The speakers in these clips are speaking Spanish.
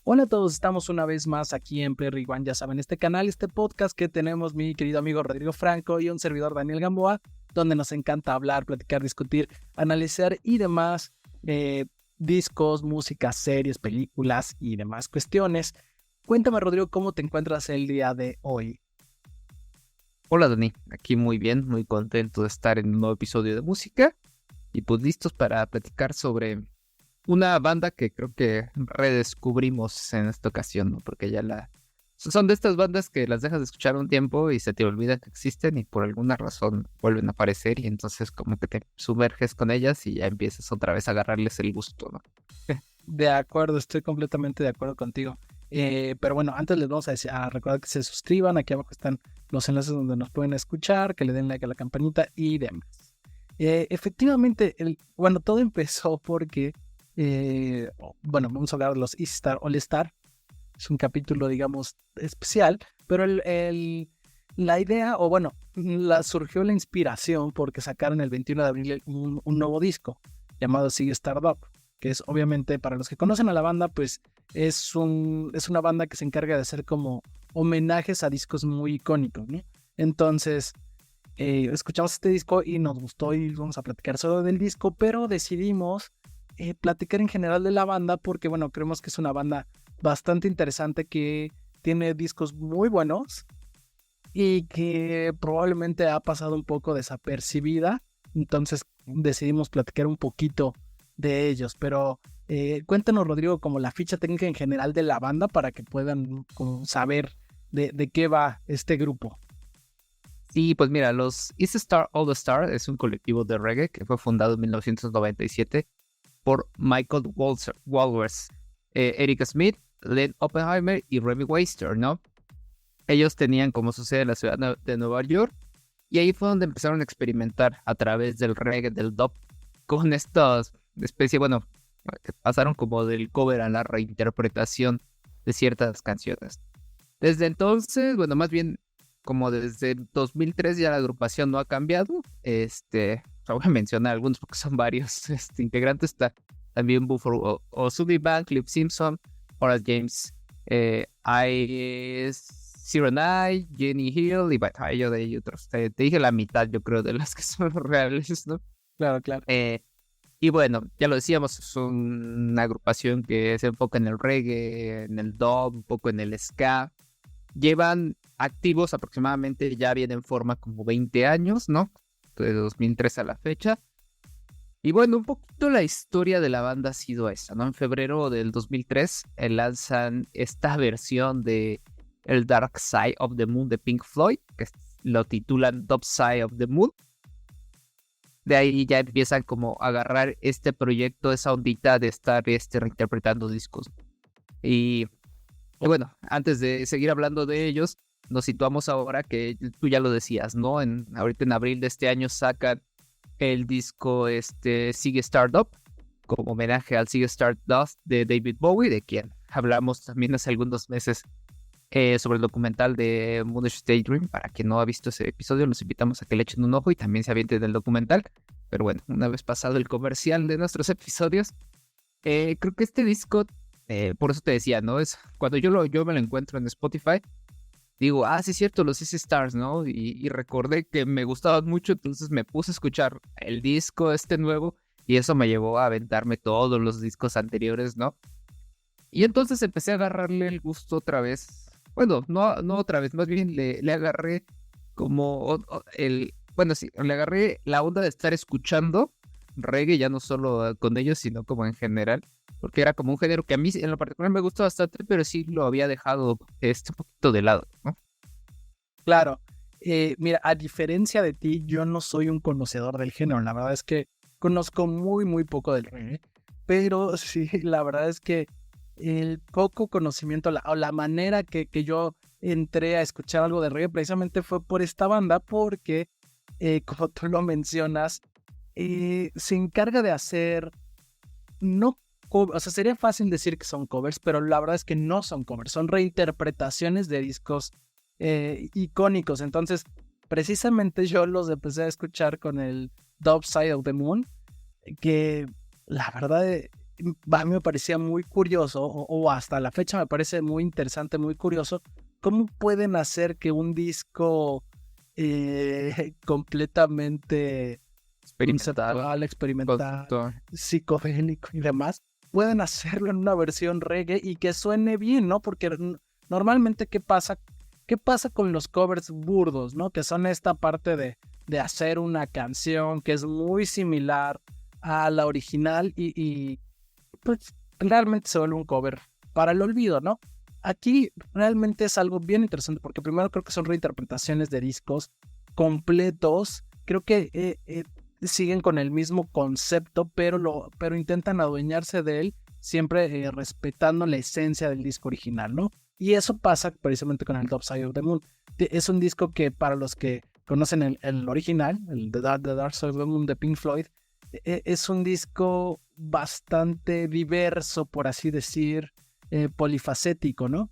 Hola a todos, estamos una vez más aquí en Play Rewind, ya saben, este canal, este podcast que tenemos mi querido amigo Rodrigo Franco y un servidor Daniel Gamboa, donde nos encanta hablar, platicar, discutir, analizar y demás discos, música, series, películas y demás cuestiones. Cuéntame, Rodrigo, ¿cómo te encuentras el día de hoy? Hola Dani, aquí muy bien, muy contento de estar en un nuevo episodio de música y pues listos para platicar sobre una banda que creo que redescubrimos en esta ocasión, ¿no? Porque son de estas bandas que las dejas de escuchar un tiempo y se te olvida que existen y por alguna razón vuelven a aparecer y entonces como que te sumerges con ellas y ya empiezas otra vez a agarrarles el gusto, ¿no? De acuerdo, estoy completamente de acuerdo contigo. Pero bueno, antes les vamos a recordar que se suscriban. Aquí abajo están los enlaces donde nos pueden escuchar, que le den like a la campanita y demás. Efectivamente, todo empezó porque, vamos a hablar de los Easy Star All Star. Es un capítulo, digamos, especial, pero la idea, surgió la inspiración porque sacaron el 21 de abril un nuevo disco llamado Sigue Stardust, que es obviamente, para los que conocen a la banda, pues es una banda que se encarga de hacer como homenajes a discos muy icónicos, ¿no? Entonces, escuchamos este disco y nos gustó y vamos a platicar solo del disco, pero decidimos platicar en general de la banda porque, bueno, creemos que es una banda bastante interesante que tiene discos muy buenos y que probablemente ha pasado un poco desapercibida. Entonces decidimos platicar un poquito de ellos, pero cuéntanos, Rodrigo, como la ficha técnica en general de la banda para que puedan como saber de qué va este grupo. Sí, pues mira, los Easy Star All Star es un colectivo de reggae que fue fundado en 1997 por Michael Walters, Eric Smith, Len Oppenheimer y Remy Weister, ¿no? Ellos tenían como su sede en la ciudad de Nueva York y ahí fue donde empezaron a experimentar a través del reggae, del dub, con estas especies, pasaron como del cover a la reinterpretación de ciertas canciones. Desde entonces, más bien como desde 2003 ya la agrupación no ha cambiado. Voy a mencionar algunos porque son varios integrantes. Está también Buffalo O'Sullivan, Cliff Simpson, Horace James, Zero Night, Jenny Hill y Batallo de otros. Te dije la mitad, yo creo, de las que son reales, ¿no? Claro, claro. Y bueno, ya lo decíamos, es una agrupación que se enfoca en el reggae, en el dub, un poco en el ska. Llevan activos aproximadamente, ya vienen en forma como 20 años, ¿no? De 2003 a la fecha. Y bueno, un poquito la historia de la banda ha sido esa, ¿no? En febrero del 2003 lanzan esta versión de el Dark Side of the Moon de Pink Floyd, que lo titulan Dark Side of the Moon. De ahí ya empiezan como a agarrar este proyecto, esa ondita de estar reinterpretando discos. Y bueno, antes de seguir hablando de ellos, nos situamos ahora que tú ya lo decías, ¿no? Ahorita en abril de este año sacan el disco Sigue Stardust, como homenaje al Sigue Stardust de David Bowie, de quien hablamos también hace algunos meses sobre el documental de Moonage Daydream. Para quien no ha visto ese episodio, los invitamos a que le echen un ojo y también se avienten del documental. Pero bueno, una vez pasado el comercial de nuestros episodios, creo que este disco, por eso te decía, ¿no? Es cuando yo me lo encuentro en Spotify, digo, sí es cierto, los Easy Stars, ¿no? Y recordé que me gustaban mucho, entonces me puse a escuchar el disco nuevo y eso me llevó a aventarme todos los discos anteriores, ¿no? Y entonces empecé a agarrarle el gusto otra vez. Bueno, no otra vez, más bien le agarré como le agarré la onda de estar escuchando reggae, ya no solo con ellos, sino como en general, porque era como un género que a mí en lo particular me gusta bastante, pero sí lo había dejado un poquito de lado, ¿no? Claro. Mira, a diferencia de ti, yo no soy un conocedor del género. La verdad es que conozco muy, muy poco del reggae. Pero sí, la verdad es que el poco conocimiento o la manera que yo entré a escuchar algo de reggae precisamente fue por esta banda, porque, como tú lo mencionas, se encarga de hacer, no, o sea, sería fácil decir que son covers, pero la verdad es que no son covers, son reinterpretaciones de discos icónicos. Entonces, precisamente yo los empecé a escuchar con el Dark Side of the Moon, que la verdad a mí me parecía muy curioso, o hasta la fecha me parece muy interesante, muy curioso, cómo pueden hacer que un disco completamente Experimental, conceptual, experimental, conceptual. psicodélico y demás, pueden hacerlo en una versión reggae y que suene bien, ¿no? Porque normalmente, ¿qué pasa? ¿Qué pasa con los covers burdos, ¿no? Que son esta parte de hacer una canción que es muy similar a la original y pues realmente se vuelve un cover para el olvido, ¿no? Aquí realmente es algo bien interesante porque primero creo que son reinterpretaciones de discos completos, creo que siguen con el mismo concepto, pero intentan adueñarse de él siempre respetando la esencia del disco original, ¿no? Y eso pasa precisamente con el Dark Side of the Moon. Es un disco que para los que conocen el original, el The Dark Side of the Moon de Pink Floyd, es un disco bastante diverso, por así decir, polifacético, ¿no?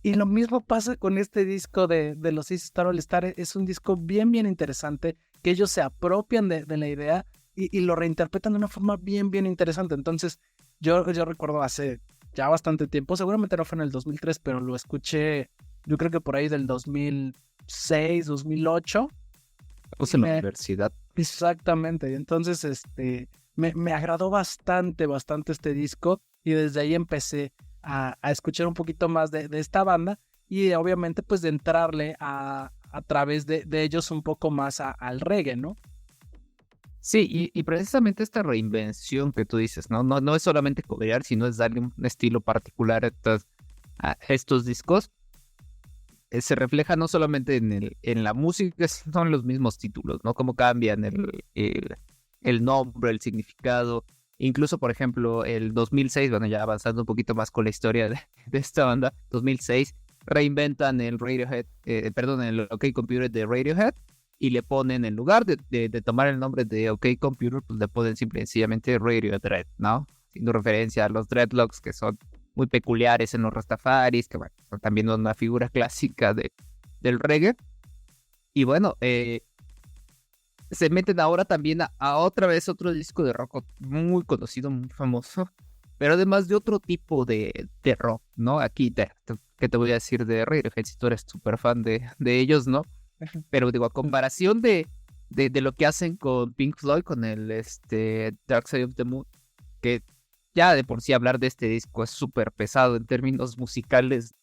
Y lo mismo pasa con este disco de los Easy Star All Star. Es un disco bien interesante, que ellos se apropian de la idea y lo reinterpretan de una forma bien interesante. Entonces, yo recuerdo hace ya bastante tiempo, seguramente no fue en el 2003, pero lo escuché, yo creo que por ahí del 2006, 2008. Puse en la universidad. Exactamente, y entonces me agradó bastante este disco y desde ahí empecé a escuchar un poquito más de esta banda y obviamente pues de entrarle a través de ellos un poco más al reggae, ¿no? Sí, y precisamente esta reinvención que tú dices, ¿no? No es solamente copiar, sino es darle un estilo particular a estos discos. Se refleja no solamente en la música, sino en los mismos títulos, ¿no? Cómo cambian el nombre, el significado. Incluso, por ejemplo, el 2006, bueno, ya avanzando un poquito más con la historia de esta banda, 2006, reinventan el Radiohead, el OK Computer de Radiohead, y le ponen, en lugar de tomar el nombre de OK Computer, pues le ponen sencillamente Radiohead, ¿no? Haciendo referencia a los dreadlocks, que son muy peculiares en los Rastafaris, que bueno, son también una figura clásica del reggae. Y bueno, se meten ahora también a otra vez otro disco de rock muy conocido, muy famoso, pero además de otro tipo de rock, ¿no? Aquí, ¿qué te voy a decir de Radiohead si tú eres súper fan de ellos, ¿no? Pero digo, a comparación de lo que hacen con Pink Floyd, con el Dark Side of the Moon, que ya de por sí hablar de este disco es súper pesado en términos musicales.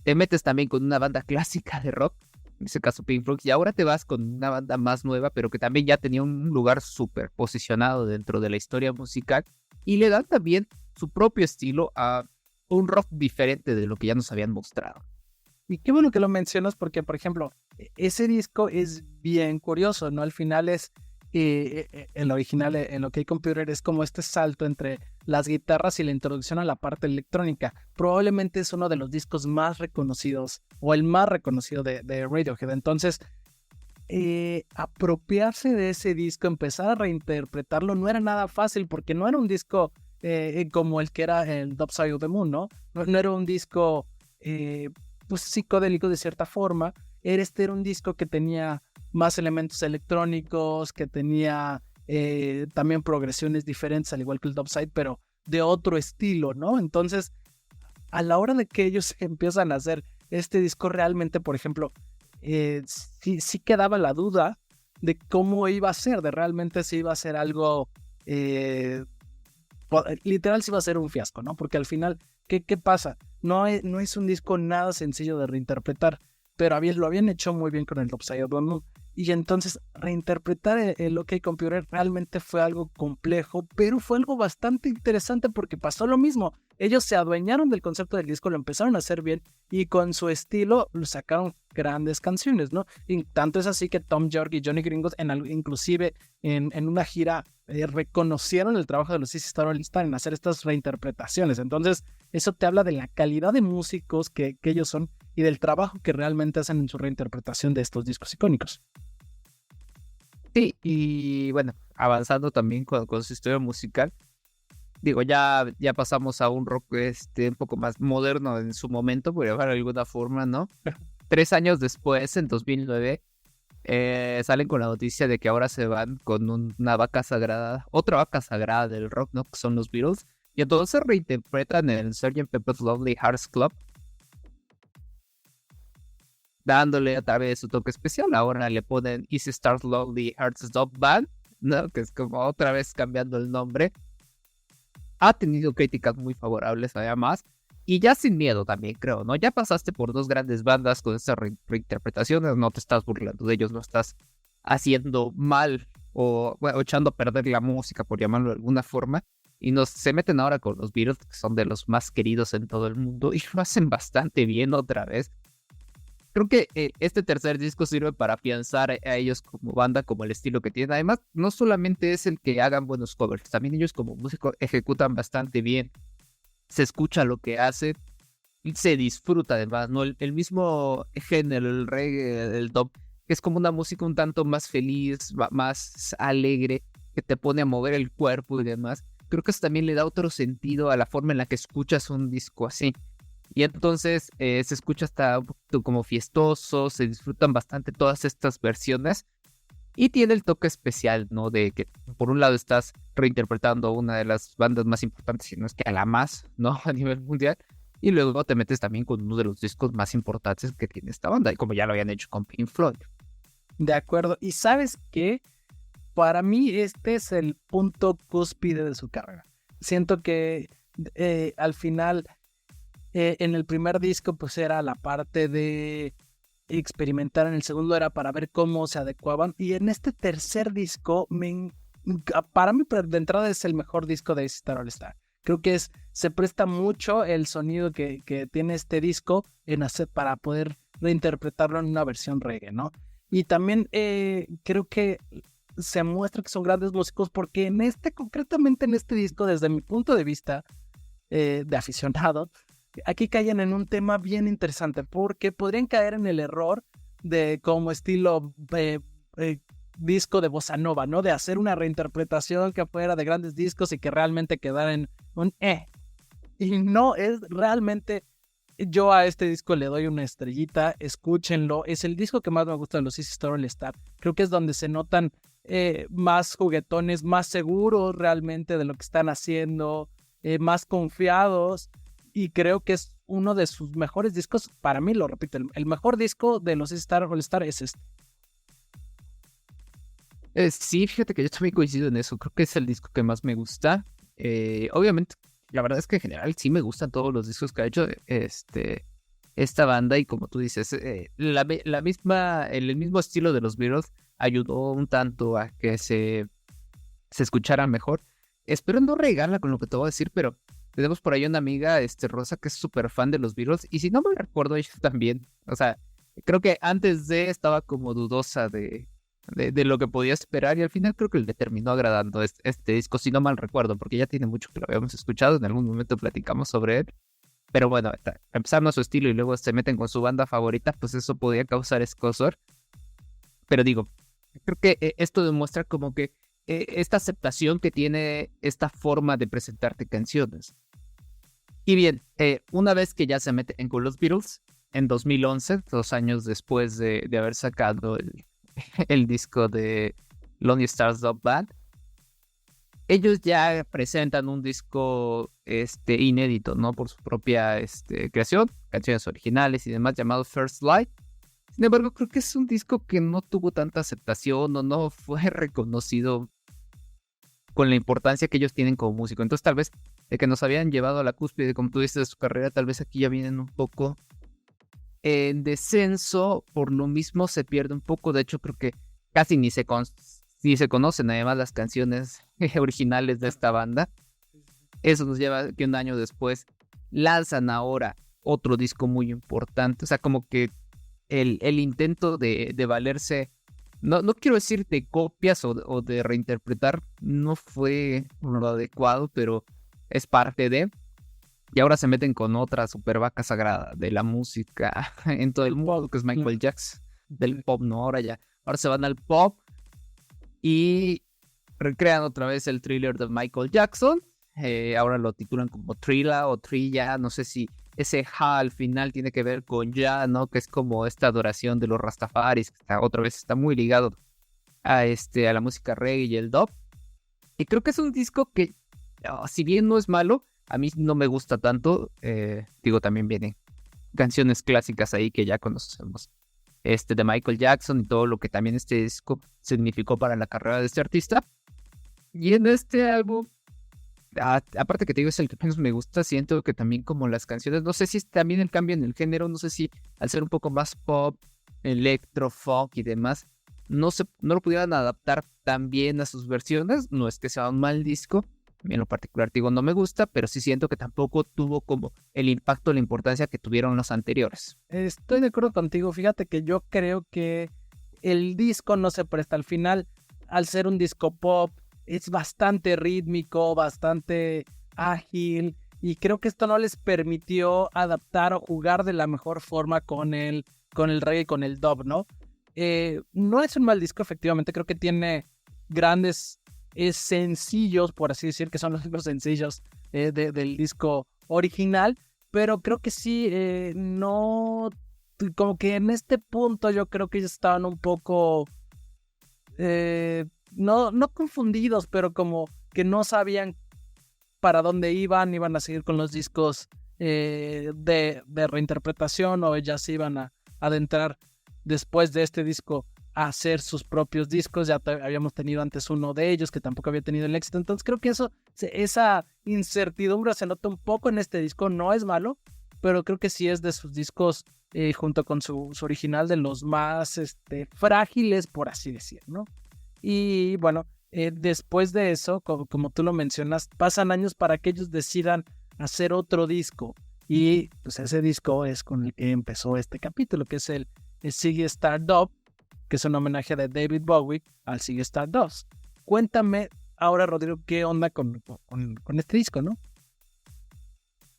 Te metes también con una banda clásica de rock, en ese caso Pink Floyd, y ahora te vas con una banda más nueva, pero que también ya tenía un lugar súper posicionado dentro de la historia musical, y le dan también su propio estilo a un rock diferente de lo que ya nos habían mostrado. Y qué bueno que lo mencionas porque, por ejemplo, ese disco es bien curioso, ¿no? Al final es, el original, en OK Computer, es como este salto entre las guitarras y la introducción a la parte electrónica. Probablemente es uno de los discos más reconocidos, o el más reconocido de Radiohead. Entonces, apropiarse de ese disco, empezar a reinterpretarlo, no era nada fácil porque no era un disco como el que era el Dark Side of the Moon, ¿no? No era un disco pues psicodélico de cierta forma. Era un disco que tenía más elementos electrónicos, que tenía también progresiones diferentes, al igual que el Topside, pero de otro estilo, ¿no? Entonces, a la hora de que ellos empiezan a hacer este disco, realmente, por ejemplo, sí quedaba la duda de cómo iba a ser, de realmente si iba a ser algo, literal si iba a ser un fiasco, ¿no? Porque al final, ¿qué pasa? No es un disco nada sencillo de reinterpretar, pero lo habían hecho muy bien con el Upside Down. Y entonces reinterpretar el OK Computer realmente fue algo complejo, pero fue algo bastante interesante porque pasó lo mismo. Ellos se adueñaron del concepto del disco, lo empezaron a hacer bien y con su estilo sacaron grandes canciones, ¿no? Y tanto es así que Tom York y Johnny Gringo, inclusive en una gira, reconocieron el trabajo de los Easy Star All Star en hacer estas reinterpretaciones. Entonces, eso te habla de la calidad de músicos que ellos son y del trabajo que realmente hacen en su reinterpretación de estos discos icónicos. Sí, y bueno, avanzando también con su historia musical, digo, ya pasamos a un rock un poco más moderno en su momento, por llamarlo de alguna forma, ¿no? 3 años después, en 2009, salen con la noticia de que ahora se van con una vaca sagrada, otra vaca sagrada del rock, ¿no? Que son los Beatles. Y entonces reinterpretan el Sgt. Pepper's Lonely Hearts Club, dándole otra vez su toque especial. Ahora le ponen Easy Start Lonely Hearts Stop Band, ¿no? Que es como otra vez cambiando el nombre. Ha tenido críticas muy favorables además. Y ya sin miedo también, creo, ¿no? Ya pasaste por dos grandes bandas con estas reinterpretaciones, no te estás burlando de ellos, no estás haciendo mal o, bueno, echando a perder la música, por llamarlo de alguna forma. Y se meten ahora con los Beatles, que son de los más queridos en todo el mundo, y lo hacen bastante bien otra vez. Creo que este tercer disco sirve para afianzar a ellos como banda, como el estilo que tienen. Además, no solamente es el que hagan buenos covers, también ellos como músicos ejecutan bastante bien. Se escucha lo que hacen y se disfruta además, ¿no? El mismo género, el reggae, el dub, que es como una música un tanto más feliz, más alegre, que te pone a mover el cuerpo y demás. Creo que eso también le da otro sentido a la forma en la que escuchas un disco así. Y entonces se escucha hasta un poquito como fiestoso, se disfrutan bastante todas estas versiones. Y tiene el toque especial, ¿no? De que por un lado estás reinterpretando a una de las bandas más importantes, si no es que a la más, ¿no? A nivel mundial. Y luego te metes también con uno de los discos más importantes que tiene esta banda, y como ya lo habían hecho con Pink Floyd. De acuerdo. ¿Y sabes qué? Para mí este es el punto cúspide de su carrera. Siento que al final, en el primer disco, pues era la parte de experimentar, en el segundo era para ver cómo se adecuaban, y en este tercer disco, para mí de entrada es el mejor disco de Easy Star All Star. Creo que se presta mucho el sonido que tiene este disco para poder reinterpretarlo en una versión reggae, ¿no? Y también creo que se muestra que son grandes músicos porque concretamente en este disco, desde mi punto de vista de aficionado, aquí caen en un tema bien interesante porque podrían caer en el error de como estilo disco de bossa nova, ¿no? De hacer una reinterpretación que fuera de grandes discos y que realmente quedara en un Y no, es realmente, yo a este disco le doy una estrellita, escúchenlo, es el disco que más me gusta de los Easy Star All Star. Creo que es donde se notan más juguetones, más seguros realmente de lo que están haciendo, más confiados, y creo que es uno de sus mejores discos. Para mí, lo repito, el mejor disco de los Easy Star All Star es este. Sí, fíjate que yo también coincido en eso. Creo que es el disco que más me gusta. Obviamente, la verdad es que en general sí me gustan todos los discos que ha hecho esta banda. Y como tú dices, el mismo estilo de los Beatles ayudó un tanto a que se escuchara mejor. Espero no regarla con lo que te voy a decir, pero tenemos por ahí una amiga, Rosa, que es súper fan de los Beatles. Y si no me recuerdo, ella también. O sea, creo que antes estaba como dudosa de lo que podía esperar, y al final creo que le terminó agradando este disco, si no mal recuerdo, porque ya tiene mucho que lo habíamos escuchado, en algún momento platicamos sobre él, pero bueno, empezando a su estilo y luego se meten con su banda favorita, pues eso podía causar escozor. Pero digo, creo que esto demuestra como que esta aceptación que tiene esta forma de presentarte canciones. Y bien, una vez que ya se meten con los Beatles, en 2011, 2 años después de haber sacado el disco de Lonely Stars Dub Band, ellos ya presentan un disco inédito, ¿no? Por su propia creación, canciones originales y demás, llamado First Light. Sin embargo, creo que es un disco que no tuvo tanta aceptación o no fue reconocido con la importancia que ellos tienen como músico. Entonces, tal vez de que nos habían llevado a la cúspide, como tú dices, de su carrera, tal vez aquí ya vienen un poco en descenso. Por lo mismo se pierde un poco. De hecho, creo que casi ni se conocen además las canciones originales de esta banda. Eso nos lleva a que un año después lanzan ahora otro disco muy importante. O sea, como que el intento de valerse, no quiero decir de copias o de reinterpretar, no fue lo adecuado, pero es parte de. Y ahora se meten con otra super vaca sagrada de la música en todo el mundo, que es Michael Jackson, del pop, ¿no? Ahora se van al pop y recrean otra vez el Thriller de Michael Jackson. Ahora lo titulan como Thrilla o Trilla, no sé si ese ja al final tiene que ver con ya, ¿no? Que es como esta adoración de los Rastafaris, que otra vez está muy ligado a la música reggae y el dub. Y creo que es un disco que, si bien no es malo, a mí no me gusta tanto. Digo, también vienen canciones clásicas ahí que ya conocemos. De Michael Jackson y todo lo que también este disco significó para la carrera de este artista. Y en este álbum, aparte que te digo, es el que menos me gusta, siento que también como las canciones, no sé si es también el cambio en el género, no sé si al ser un poco más pop, electro, folk y demás, no lo pudieran adaptar tan bien a sus versiones. No es que sea un mal disco, en lo particular digo no me gusta, pero sí siento que tampoco tuvo como el impacto, la importancia que tuvieron los anteriores. Estoy de acuerdo contigo, fíjate que yo creo que el disco no se presta al final, al ser un disco pop, es bastante rítmico, bastante ágil, y creo que esto no les permitió adaptar o jugar de la mejor forma con el reggae y con el dub, ¿no? No es un mal disco, efectivamente, creo que tiene grandes sencillos, por así decir, que son los sencillos del disco original, pero creo que sí, no, como que en este punto yo creo que ellos estaban un poco, no confundidos, pero como que no sabían para dónde iban a seguir con los discos de reinterpretación, o ya se iban a adentrar después de este disco a hacer sus propios discos. Ya habíamos tenido antes uno de ellos que tampoco había tenido el éxito, entonces creo que esa incertidumbre se nota un poco en este disco. No es malo, pero creo que sí es de sus discos, junto con su original, de los más frágiles, por así decir, ¿no? Y bueno, después de eso, como tú lo mencionas, pasan años para que ellos decidan hacer otro disco, y pues ese disco es con el que empezó este capítulo, que es el Ziggy Stardust, que es un homenaje de David Bowie al Ziggy Stardust. Cuéntame ahora, Rodrigo, qué onda con este disco, ¿no?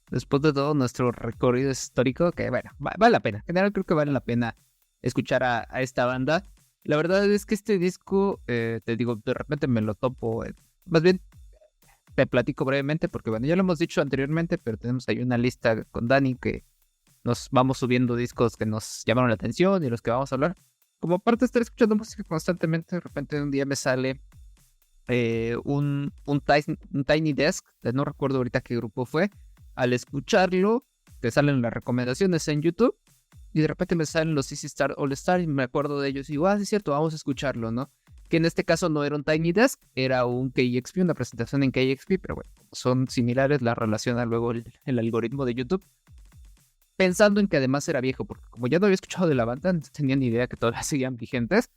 Después de todo nuestro recorrido histórico, que bueno, vale la pena. En general creo que vale la pena escuchar a esta banda. La verdad es que este disco, te digo, de repente me lo topo. Más bien, te platico brevemente, porque bueno, ya lo hemos dicho anteriormente, pero tenemos ahí una lista con Dani que nos vamos subiendo discos que nos llamaron la atención y los que vamos a hablar. Como parte de estar escuchando música constantemente, de repente un día me sale un Tiny Desk, no recuerdo ahorita qué grupo fue. Al escucharlo, te salen las recomendaciones en YouTube y de repente me salen los Easy Star All Star y me acuerdo de ellos y digo, es cierto, vamos a escucharlo, ¿no? Que en este caso no era un Tiny Desk, era un KEXP, una presentación en KEXP, pero bueno, son similares, la relaciona luego el algoritmo de YouTube. Pensando en que además era viejo, porque como ya no había escuchado de la banda, no tenía ni idea que todavía seguían vigentes.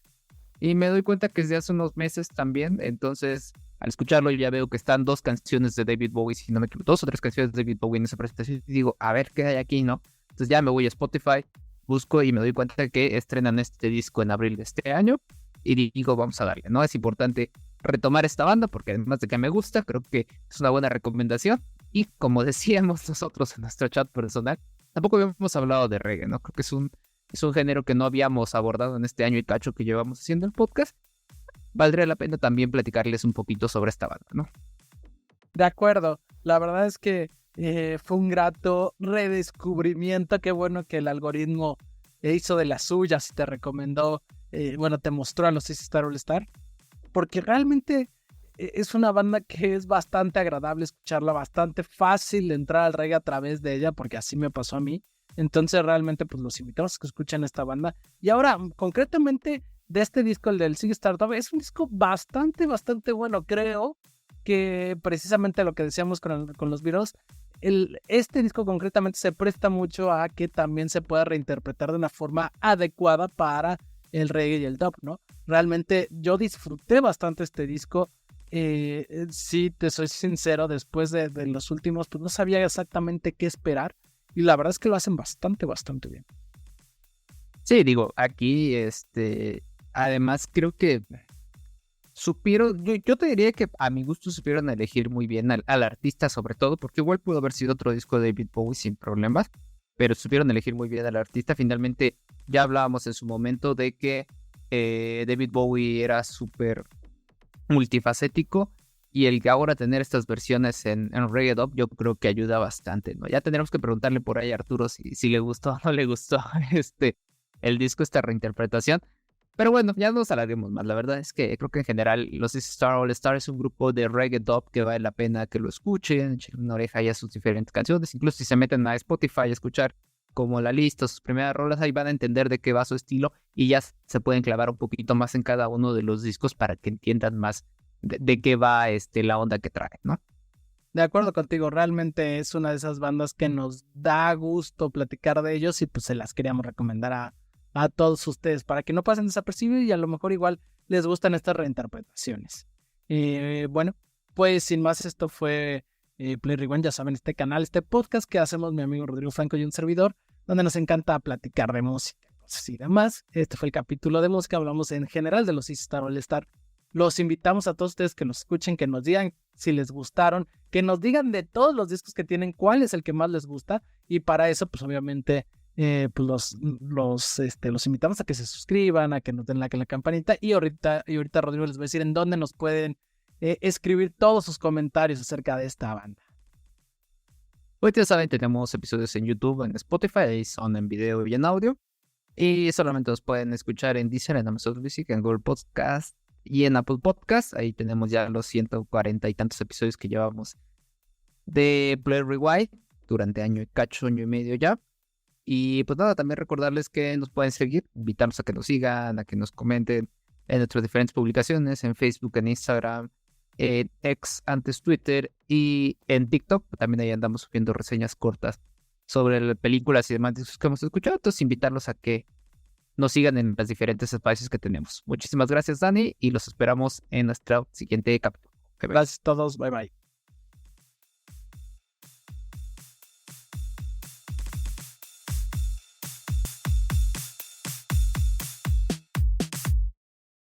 Y me doy cuenta que es de hace unos meses también, entonces al escucharlo ya veo que están 2 canciones de David Bowie, si no me equivoco, 2 o 3 canciones de David Bowie en esa presentación, y digo, a ver qué hay aquí, ¿no? Entonces ya me voy a Spotify, busco y me doy cuenta que estrenan este disco en abril de este año, y digo, vamos a darle, ¿no? Es importante retomar esta banda, porque además de que me gusta, creo que es una buena recomendación, y como decíamos nosotros en nuestro chat personal, tampoco habíamos hablado de reggae, ¿no? Creo que es un género que no habíamos abordado en este año y cacho que llevamos haciendo el podcast. Valdría la pena también platicarles un poquito sobre esta banda, ¿no? De acuerdo, la verdad es que fue un grato redescubrimiento. Qué bueno que el algoritmo hizo de las suyas y te recomendó, te mostró a los Easy Star All Star, porque realmente es una banda que es bastante agradable escucharla, bastante fácil de entrar al reggae a través de ella, porque así me pasó a mí. Entonces realmente pues los invitamos a que escuchen esta banda. Y ahora, concretamente de este disco, el del Ziggy Stardust, es un disco bastante bueno. Creo que precisamente lo que decíamos con los Beatles, este disco concretamente se presta mucho a que también se pueda reinterpretar de una forma adecuada para el reggae y el dub, ¿no? Realmente yo disfruté bastante este disco. Sí, te soy sincero, después de los últimos, pues no sabía exactamente qué esperar. Y la verdad es que lo hacen bastante bien. Sí, digo, aquí, además creo que supieron, yo te diría que a mi gusto supieron elegir muy bien al artista, sobre todo, porque igual pudo haber sido otro disco de David Bowie sin problemas, pero supieron elegir muy bien al artista. Finalmente, ya hablábamos en su momento de que David Bowie era súper multifacético, Y el que ahora tener estas versiones en Reggae Dub, yo creo que ayuda bastante, ¿no? Ya tendremos que preguntarle por ahí a Arturo si le gustó o no le gustó el disco, esta reinterpretación. Pero bueno, ya no nos alarguemos más. La verdad es que creo que en general los This Star All Star es un grupo de reggae dub que vale la pena que lo escuchen, echen una oreja ya a sus diferentes canciones. Incluso si se meten a Spotify a escuchar como la lista, sus primeras rolas, ahí van a entender de qué va su estilo y ya se pueden clavar un poquito más en cada uno de los discos para que entiendan más de qué va la onda que trae, ¿no? De acuerdo contigo, realmente es una de esas bandas que nos da gusto platicar de ellos y pues se las queríamos recomendar a todos ustedes para que no pasen desapercibidos y a lo mejor igual les gustan estas reinterpretaciones. Bueno, pues sin más, esto fue Play Rewind, ya saben, este canal, este podcast que hacemos mi amigo Rodrigo Franco y un servidor, donde nos encanta platicar de música, cosas y demás. Este fue el capítulo de música, hablamos en general de los Easy Star All Star. Los invitamos a todos ustedes que nos escuchen, que nos digan si les gustaron, que nos digan de todos los discos que tienen cuál es el que más les gusta, y para eso pues obviamente pues los invitamos a que se suscriban, a que nos den like en la campanita, y ahorita Rodrigo les va a decir en dónde nos pueden escribir todos sus comentarios acerca de esta banda. Pues ya saben, tenemos episodios en YouTube, en Spotify, ahí son en video y en audio, y solamente nos pueden escuchar en Deezer, en Amazon Music, en Google Podcast y en Apple Podcast. Ahí tenemos ya los 140 y tantos episodios que llevamos de Play Rewind durante año y medio ya. Y pues nada, también recordarles que nos pueden seguir, invitarlos a que nos sigan, a que nos comenten en nuestras diferentes publicaciones, en Facebook, en Instagram, en X, antes Twitter, y en TikTok. También ahí andamos subiendo reseñas cortas sobre películas y demás discos que hemos escuchado. Entonces invitarlos a que nos sigan en los diferentes espacios que tenemos. Muchísimas gracias, Dani, y los esperamos en nuestro siguiente capítulo. Gracias a todos, bye bye.